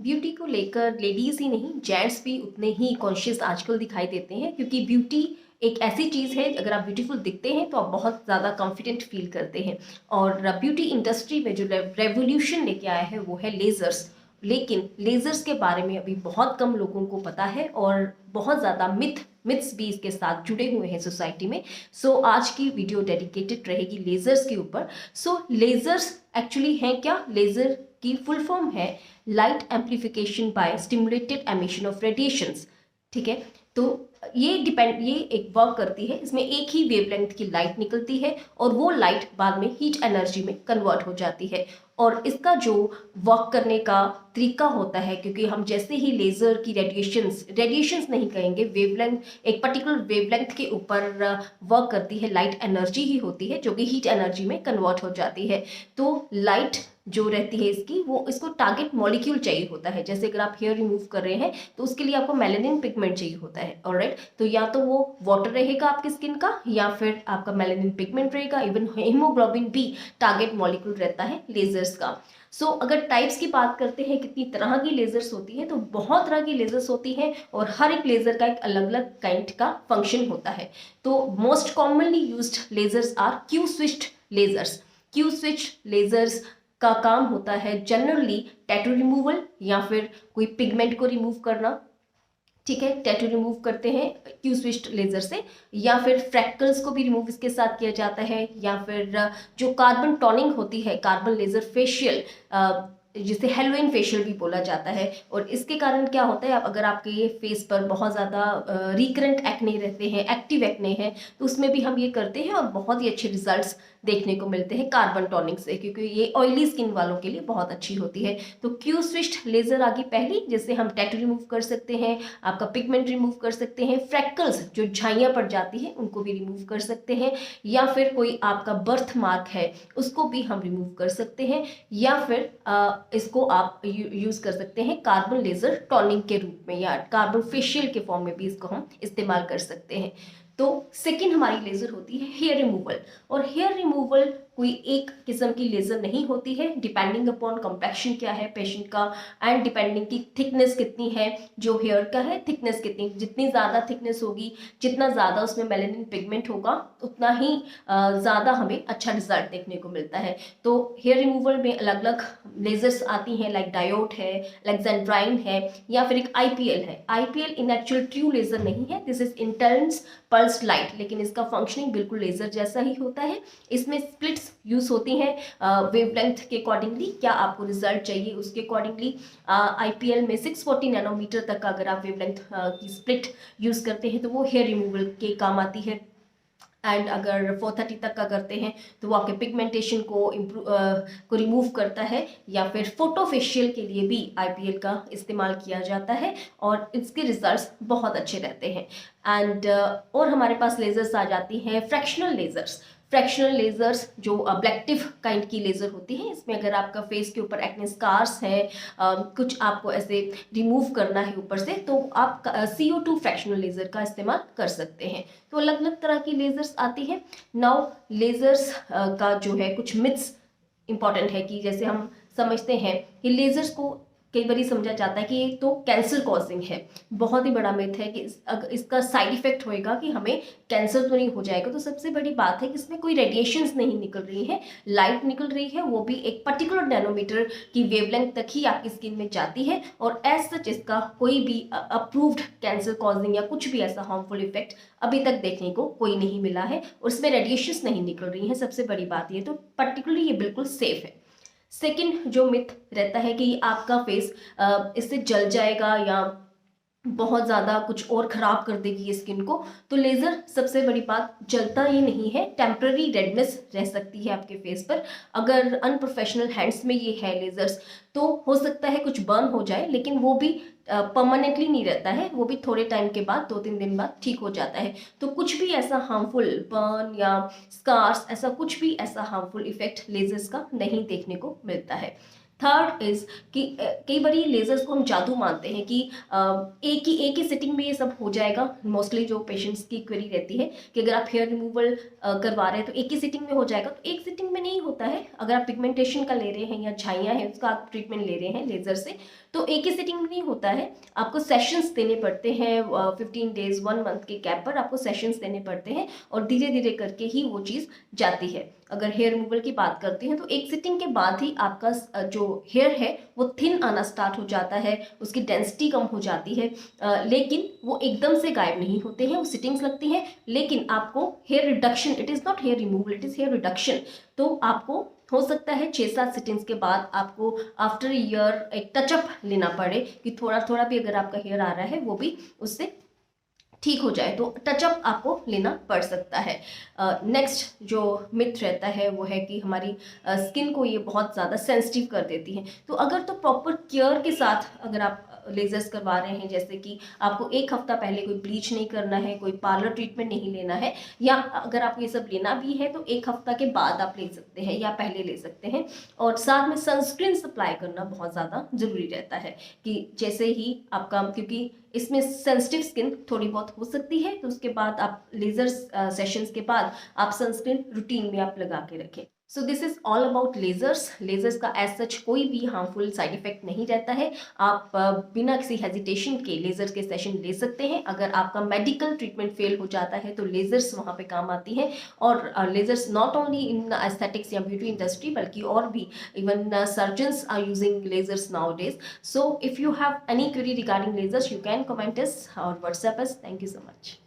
Beauty को लेकर ladies ही नहीं जेंट्स भी उतने ही कॉन्शियस आजकल दिखाई देते हैं, क्योंकि ब्यूटी एक ऐसी चीज़ है, अगर आप ब्यूटीफुल दिखते हैं तो आप बहुत ज़्यादा कॉन्फिडेंट फील करते हैं। और ब्यूटी इंडस्ट्री में जो रेवोल्यूशन लेके आया है वो है लेज़र्स। लेकिन लेज़र्स के बारे में अभी बहुत कम लोगों को पता है और बहुत ज़्यादा मिथ्स भी इसके साथ जुड़े हुए हैं सोसाइटी में। सो आज की वीडियो डेडिकेटेड रहेगी लेज़र्स के ऊपर। सो लेज़र्स एक्चुअली हैं क्या? लेज़र की फुल फॉर्म है light amplification by stimulated emission of radiations. ठीक है, तो ये एक वर्क करती है, इसमें एक ही वेवलेंथ की लाइट निकलती है और वो लाइट बाद में हीट एनर्जी में कन्वर्ट हो जाती है। और इसका जो वर्क करने का तरीका होता है, क्योंकि हम जैसे ही लेज़र की रेडिएशंस नहीं कहेंगे, वेवलेंथ, एक पर्टिकुलर वेवलेंथ के ऊपर वर्क करती है, लाइट एनर्जी ही होती है जो कि हीट एनर्जी में कन्वर्ट हो जाती है। तो लाइट जो रहती है इसकी, वो इसको टारगेट मॉलिक्यूल चाहिए होता है। जैसे अगर आप हेयर रिमूव कर रहे हैं तो उसके लिए आपको मेलानिन पिगमेंट चाहिए होता है, ऑलराइट। तो या तो वो वाटर रहेगा आपकी स्किन का, या फिर आपका मेलानिन पिगमेंट रहेगा। इवन हीमोग्लोबिन भी टारगेट मॉलिक्यूल रहता है लेजर्स का। सो अगर टाइप्स की बात करते हैं कितनी तरह की लेजर्स होती हैं, तो बहुत तरह की लेजर्स होती हैं और हर एक लेजर का एक अलग अलग काइंड का फंक्शन होता है। तो most commonly used lasers are Q switched lasers. Q switch lasers का काम होता है जनरली टैटू रिमूवल या फिर कोई पिगमेंट को रिमूव करना। ठीक है, टैटू रिमूव करते हैं क्यू स्विच्ड लेजर से, या फिर फ्रैक्टल्स को भी रिमूव इसके साथ किया जाता है, या फिर जो कार्बन टोनिंग होती है, कार्बन लेजर फेशियल, जिसे हेलोइन फेशियल भी बोला जाता है। और इसके कारण क्या होता है, अगर आपके ये फेस पर बहुत ज़्यादा रिकरेंट एक्ने रहते हैं, एक्टिव एक्ने हैं, तो उसमें भी हम ये करते हैं और बहुत ही अच्छे रिजल्ट्स देखने को मिलते हैं कार्बन टॉनिक से, क्योंकि ये ऑयली स्किन वालों के लिए बहुत अच्छी होती है। तो क्यू स्विच्ड लेजर आ गई पहली, जिससे हम टैटू रिमूव कर सकते हैं, आपका पिगमेंट रिमूव कर सकते हैं, फ्रैक्टल्स जो झाइयाँ पड़ जाती हैं उनको भी रिमूव कर सकते हैं, या फिर कोई आपका बर्थ मार्क है उसको भी हम रिमूव कर सकते हैं, या फिर इसको आप यूज़ कर सकते हैं कार्बन लेजर टॉनिक के रूप में, या कार्बन फेशियल के फॉर्म में भी इसको हम इस्तेमाल कर सकते हैं। तो सेकंड हमारी लेजर होती है हेयर रिमूवल। और हेयर रिमूवल कोई एक किस्म की लेजर नहीं होती है, डिपेंडिंग अपॉन कॉम्प्लेक्शन क्या है पेशेंट का, एंड डिपेंडिंग की थिकनेस कितनी है, जो हेयर का है थिकनेस कितनी, जितनी ज़्यादा थिकनेस होगी, जितना ज़्यादा उसमें मेलानिन पिगमेंट होगा, उतना ही ज़्यादा हमें अच्छा रिजल्ट देखने को मिलता है। तो हेयर रिमूवल में अलग अलग लेजर्स आती हैं, लाइक डायोड है, लेक्जेंड्राइन है, या फिर एक आईपीएल है। IPL in actual true laser नहीं है, this is intense pulse light, लेकिन इसका फंक्शनिंग बिल्कुल लेजर जैसा ही होता है। इसमें स्प्लिट्स यूज होती हैं वेवलेंथ के अकॉर्डिंगली, क्या आपको रिजल्ट चाहिए उसके अकॉर्डिंगली। आईपीएल में 640 नैनोमीटर तक का अगर आप वेवलेंथ की स्प्लिट यूज करते हैं तो वो हेयर रिमूवल के काम आती है। एंड अगर 430 तक का करते हैं तो वो आपके पिगमेंटेशन को रिमूव करता है, या फिर फोटो फेशियल के लिए भी आईपीएल का इस्तेमाल किया जाता है और इसके रिजल्ट्स बहुत अच्छे रहते हैं। एंड और हमारे पास लेजर्स आ जाती हैं फ्रैक्शनल लेजर्स। फ्रैक्शनल लेजर्स जो अब्लेक्टिव काइंड की लेजर होती है, इसमें अगर आपका फेस के ऊपर एक्ने स्कार्स है, कुछ आपको ऐसे रिमूव करना है ऊपर से, तो आप CO2 फ्रैक्शनल लेजर का इस्तेमाल कर सकते हैं। तो अलग अलग तरह की लेजर्स आती है। नाउ लेजर्स का जो है कुछ मिथ्स इंपॉर्टेंट है, कि जैसे हम समझते हैं कि लेजर्स को कई बार समझा जाता है कि ये तो कैंसर कॉजिंग है। बहुत ही बड़ा मिथ है कि अगर इसका साइड इफेक्ट होएगा कि हमें कैंसर तो नहीं हो जाएगा। तो सबसे बड़ी बात है कि इसमें कोई रेडिएशंस नहीं निकल रही है, लाइट निकल रही है, वो भी एक पर्टिकुलर नैनोमीटर की वेवलेंथ तक ही आपकी स्किन में जाती है, और एज सच इसका कोई भी अप्रूव्ड कैंसर कॉजिंग या कुछ भी ऐसा हार्मफुल इफेक्ट अभी तक देखने को कोई नहीं मिला है, और इसमें रेडिएशंस नहीं निकल रही हैं। सबसे बड़ी बात ये, तो पर्टिकुलरली ये बिल्कुल सेफ है। सेकंड जो मिथ रहता है कि आपका फेस इससे जल जाएगा या बहुत ज़्यादा कुछ और ख़राब कर देगी ये स्किन को, तो लेज़र सबसे बड़ी बात, जलता ही नहीं है, टेम्पररी रेडनेस रह सकती है आपके फेस पर। अगर अनप्रोफेशनल हैंड्स में ये है लेज़र्स, तो हो सकता है कुछ बर्न हो जाए, लेकिन वो भी परमानेंटली नहीं रहता है, वो भी थोड़े टाइम के बाद 2-3 दिन बाद ठीक हो जाता है। तो कुछ भी ऐसा हार्मफुल बर्न या स्कार्स, ऐसा कुछ भी ऐसा हार्मफुल इफेक्ट लेज़र्स का नहीं देखने को मिलता है। थर्ड इज़ कि कई बारी लेज़र्स को हम जादू मानते हैं कि एक ही सिटिंग में ये सब हो जाएगा। मोस्टली जो पेशेंट्स की क्वेरी रहती है कि अगर आप हेयर रिमूवल करवा रहे हैं तो एक ही सिटिंग में हो जाएगा, तो एक सिटिंग में नहीं होता है। अगर आप पिगमेंटेशन का ले रहे हैं या झाइयाँ हैं उसका आप ट्रीटमेंट ले रहे हैं लेज़र से, तो एक ही सिटिंग में नहीं होता है। आपको सेशंस देने पड़ते हैं, 15 डेज 1 मंथ के गैप पर आपको सेशंस देने पड़ते हैं और धीरे धीरे करके ही वो चीज़ जाती है। अगर हेयर रिमूवल की बात करते हैं तो एक सिटिंग के बाद ही आपका जो हेयर है वो थिन आना स्टार्ट हो जाता है, उसकी डेंसिटी कम हो जाती है, लेकिन वो एकदम से गायब नहीं होते हैं, वो सिटिंग्स लगती हैं। लेकिन आपको hair reduction, it is not hair removal, it is hair reduction. तो आपको हो सकता है 6-7 सिटिंग्स के बाद आपको आफ्टर ईयर एक टचअप लेना पड़े कि थोड़ा थोड़ा भी अगर आपका हेयर आ रहा है वो भी उससे ठीक हो जाए, तो टचअप आपको लेना पड़ सकता है। नेक्स्ट जो मिथ रहता है वो है कि हमारी स्किन को ये बहुत ज़्यादा सेंसिटिव कर देती है। तो अगर तो प्रॉपर केयर के साथ अगर आप लेजर्स करवा रहे हैं, जैसे कि आपको 1 हफ्ता पहले कोई ब्लीच नहीं करना है, कोई पार्लर ट्रीटमेंट नहीं लेना है, या अगर आपको ये सब लेना भी है तो 1 हफ्ता के बाद आप ले सकते हैं या पहले ले सकते हैं। और साथ में सनस्क्रीन सप्लाई करना बहुत ज़्यादा ज़रूरी रहता है कि जैसे ही आपका, क्योंकि इसमें सेंसिटिव स्किन थोड़ी बहुत हो सकती है, तो उसके बाद आप लेजर सेशंस के बाद आप सनस्क्रीन रूटीन में आप लगा के रखें। So this is all about lasers. Lasers का एज सच कोई भी हार्मफुल साइड इफेक्ट नहीं रहता है। आप बिना किसी हेजिटेशन के लेजर्स के सेशन ले सकते हैं। अगर आपका मेडिकल ट्रीटमेंट फेल हो जाता है तो लेजर्स वहाँ पे काम आती हैं। और lasers not only in aesthetics या ब्यूटी इंडस्ट्री, बल्कि और भी even surgeons are using lasers nowadays. So if you have any query regarding lasers, you can comment us or WhatsApp us. Thank you so much.